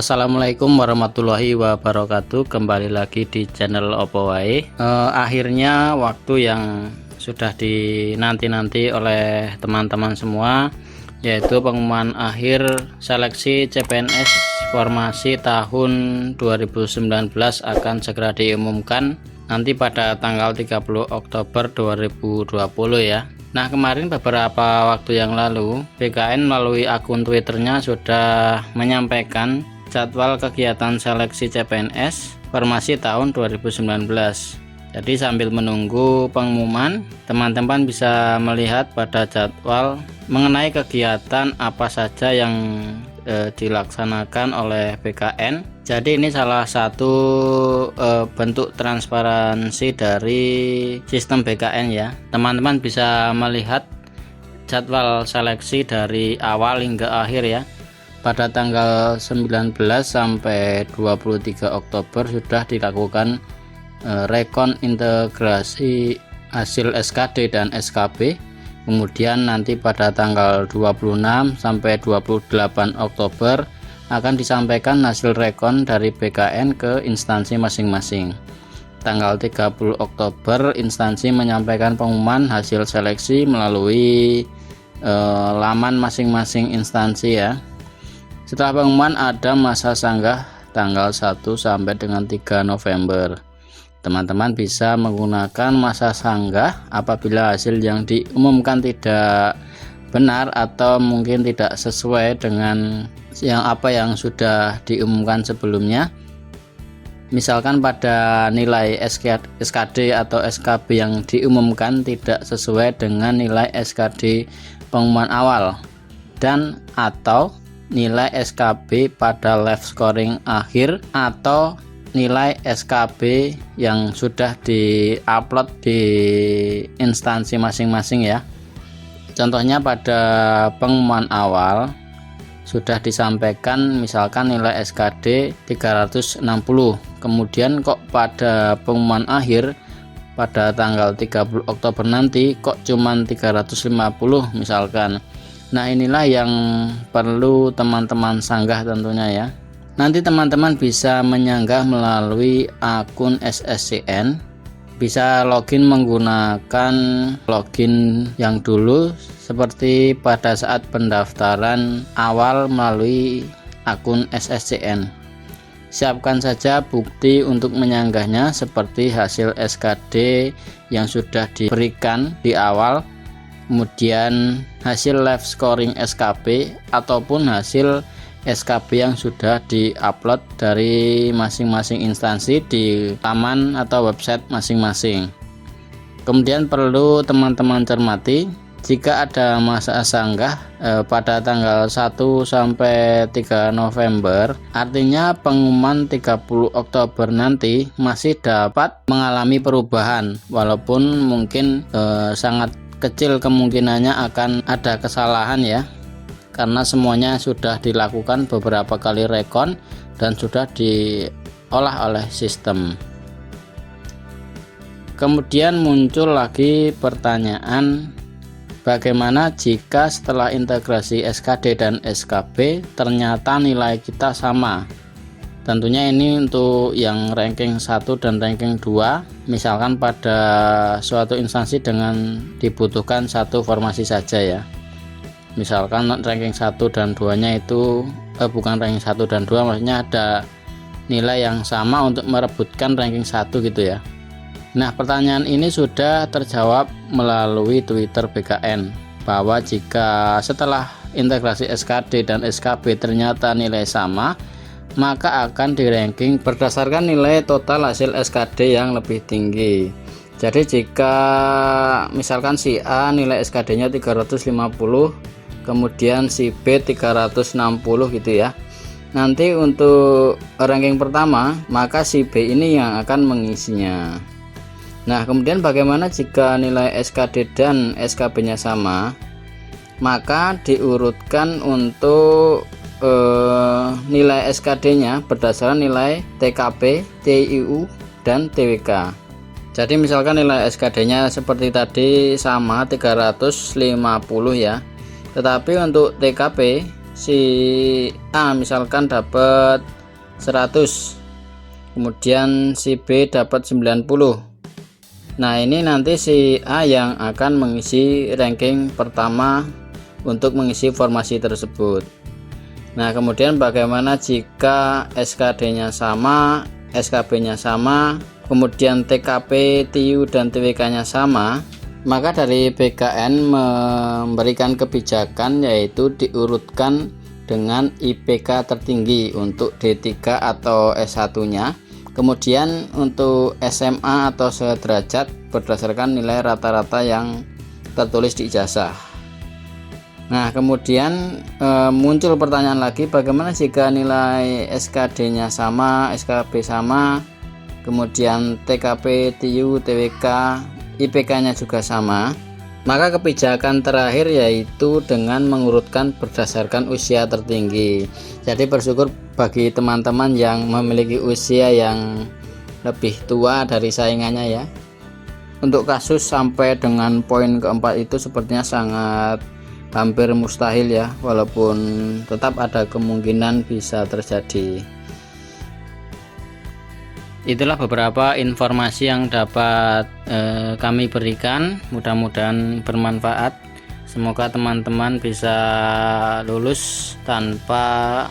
Assalamualaikum warahmatullahi wabarakatuh. Kembali lagi di channel Opo Wae. Akhirnya waktu yang sudah dinanti-nanti oleh teman-teman semua, yaitu pengumuman akhir seleksi CPNS formasi tahun 2019 akan segera diumumkan nanti pada tanggal 30 Oktober 2020 ya. Nah, kemarin beberapa waktu yang lalu BKN melalui akun Twitternya sudah menyampaikan jadwal kegiatan seleksi CPNS formasi tahun 2019. Jadi sambil menunggu pengumuman, teman-teman bisa melihat pada jadwal mengenai kegiatan apa saja yang dilaksanakan oleh BKN. Jadi ini salah satu bentuk transparansi dari sistem BKN ya. Teman-teman bisa melihat jadwal seleksi dari awal hingga akhir ya. Pada tanggal 19 sampai 23 Oktober sudah dilakukan rekon integrasi hasil SKD dan SKB. Kemudian nanti pada tanggal 26 sampai 28 Oktober akan disampaikan hasil rekon dari BKN ke instansi masing-masing. Tanggal 30 Oktober instansi menyampaikan pengumuman hasil seleksi melalui laman masing-masing instansi ya. Setelah pengumuman ada masa sanggah tanggal 1 sampai dengan 3 November. Teman-teman bisa menggunakan masa sanggah apabila hasil yang diumumkan tidak benar atau mungkin tidak sesuai dengan yang sudah diumumkan sebelumnya. Misalkan pada nilai SKD atau SKB yang diumumkan tidak sesuai dengan nilai SKD pengumuman awal dan atau nilai SKB pada live scoring akhir atau nilai SKB yang sudah diupload di instansi masing-masing ya. Contohnya pada pengumuman awal sudah disampaikan misalkan nilai SKD 360, kemudian kok pada pengumuman akhir pada tanggal 30 Oktober nanti kok cuman 350 misalkan. Nah, inilah yang perlu teman-teman sanggah tentunya ya. Nanti teman-teman bisa menyanggah melalui akun SSCN, bisa login menggunakan login yang dulu seperti pada saat pendaftaran awal melalui akun SSCN. Siapkan saja bukti untuk menyanggahnya seperti hasil SKD yang sudah diberikan di awal, kemudian hasil live scoring SKB ataupun hasil SKB yang sudah diupload dari masing-masing instansi di laman atau website masing-masing. Kemudian perlu teman-teman cermati, jika ada masa sanggah pada tanggal 1 sampai 3 November, artinya pengumuman 30 Oktober nanti masih dapat mengalami perubahan, walaupun mungkin sangat kecil kemungkinannya akan ada kesalahan ya, karena semuanya sudah dilakukan beberapa kali rekon dan sudah diolah oleh sistem. Kemudian muncul lagi pertanyaan, bagaimana jika setelah integrasi SKD dan SKB ternyata nilai kita sama? Tentunya ini untuk yang ranking 1 dan ranking 2, misalkan pada suatu instansi dengan dibutuhkan satu formasi saja ya. Misalkan ranking 1 dan 2 nya itu bukan ranking 1 dan 2, maksudnya ada nilai yang sama untuk merebutkan ranking 1 gitu ya. Nah, pertanyaan ini sudah terjawab melalui Twitter BKN bahwa jika setelah integrasi SKD dan SKB ternyata nilai sama, maka akan di-ranking berdasarkan nilai total hasil SKD yang lebih tinggi. Jadi jika misalkan si A nilai SKD-nya 350, kemudian si B 360 gitu ya. Nanti untuk ranking pertama, maka si B ini yang akan mengisinya. Nah, kemudian bagaimana jika nilai SKD dan SKB-nya sama? Maka diurutkan untuk nilai SKD-nya berdasarkan nilai TKP, TIU, dan TWK. Jadi misalkan nilai SKD-nya seperti tadi sama 350 ya. Tetapi untuk TKP si A misalkan dapat 100, kemudian si B dapat 90. Nah, ini nanti si A yang akan mengisi ranking pertama untuk mengisi formasi tersebut. Nah, kemudian bagaimana jika SKD-nya sama, SKB-nya sama, kemudian TKP, TIU, dan TWK-nya sama? Maka dari BKN memberikan kebijakan yaitu diurutkan dengan IPK tertinggi untuk D3 atau S1-nya. Kemudian untuk SMA atau sederajat berdasarkan nilai rata-rata yang tertulis di ijazah. Nah, kemudian muncul pertanyaan lagi, bagaimana jika nilai SKD-nya sama, SKB sama, kemudian TKP, TIU, TWK, IPK-nya juga sama? Maka kebijakan terakhir yaitu dengan mengurutkan berdasarkan usia tertinggi. Jadi bersyukur bagi teman-teman yang memiliki usia yang lebih tua dari saingannya ya. Untuk kasus sampai dengan poin keempat itu sepertinya sangat hampir mustahil ya, walaupun tetap ada kemungkinan bisa terjadi. Itulah beberapa informasi yang dapat kami berikan, mudah-mudahan bermanfaat. Semoga teman-teman bisa lulus tanpa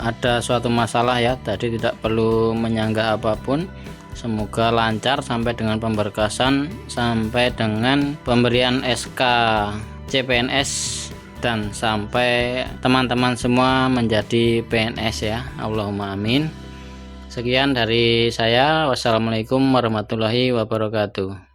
ada suatu masalah ya, tadi tidak perlu menyanggah apapun. Semoga lancar sampai dengan pemberkasan, sampai dengan pemberian SK CPNS, dan sampai teman-teman semua menjadi PNS ya, Allahumma amin. Sekian dari saya, wassalamualaikum warahmatullahi wabarakatuh.